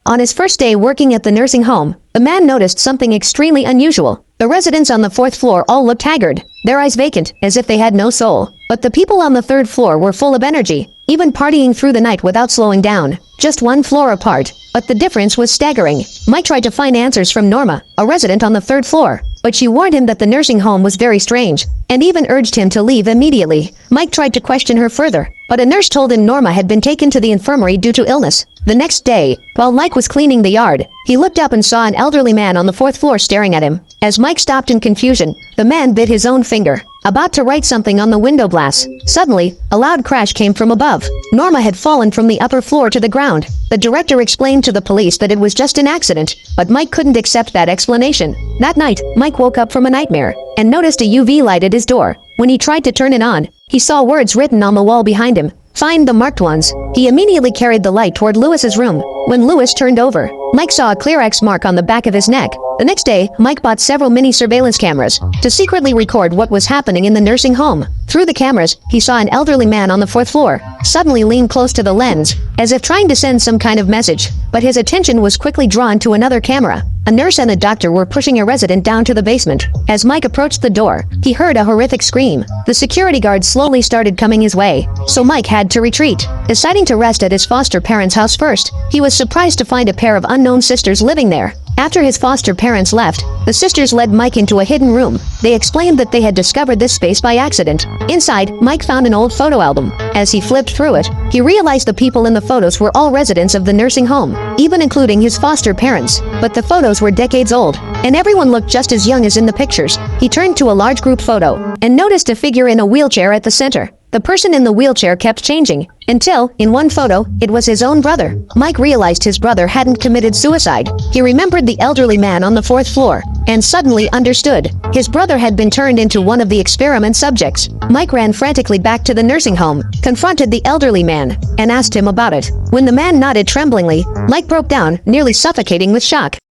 On his first day working at the nursing home, the man noticed something extremely unusual. The residents on the fourth floor all looked haggard, their eyes vacant, as if they had no soul. But the people on the third floor were full of energy, even partying through the night without slowing down. Just one floor apart, but the difference was staggering. Mike tried to find answers from Norma, a resident on the third floor, but she warned him that the nursing home was very strange, and even urged him to leave immediately. Mike tried to question her further, but a nurse told him Norma had been taken to the infirmary due to illness. The next day, while Mike was cleaning the yard, he looked up and saw an elderly man on the fourth floor staring at him. As Mike stopped in confusion, the man bit his own finger, about to write something on the window glass. Suddenly, a loud crash came from above. Norma had fallen from the upper floor to the ground. The director explained to the police that it was just an accident, but Mike couldn't accept that explanation. That night, Mike woke up from a nightmare and noticed a UV light at his door. When he tried to turn it on, he saw words written on the wall behind him. Find the marked ones. He immediately carried the light toward Lewis's room. When Lewis turned over, Mike saw a clear X mark on the back of his neck. The next day, Mike bought several mini surveillance cameras to secretly record what was happening in the nursing home. Through the cameras, he saw an elderly man on the fourth floor suddenly lean close to the lens, as if trying to send some kind of message. But his attention was quickly drawn to another camera. A nurse and a doctor were pushing a resident down to the basement. As Mike approached the door, he heard a horrific scream. The security guard slowly started coming his way, so Mike had to retreat. Deciding to rest at his foster parents' house first, he was surprised to find a pair of unknown sisters living there. After his foster parents left, the sisters led Mike into a hidden room. They explained that they had discovered this space by accident. Inside, Mike found an old photo album. As he flipped through it, he realized the people in the photos were all residents of the nursing home, even including his foster parents. But the photos were decades old, and everyone looked just as young as in the pictures. He turned to a large group photo and noticed a figure in a wheelchair at the center. The person in the wheelchair kept changing, until, in one photo, it was his own brother. Mike realized his brother hadn't committed suicide. He remembered the elderly man on the fourth floor, and suddenly understood. His brother had been turned into one of the experiment subjects. Mike ran frantically back to the nursing home, confronted the elderly man, and asked him about it. When the man nodded tremblingly, Mike broke down, nearly suffocating with shock.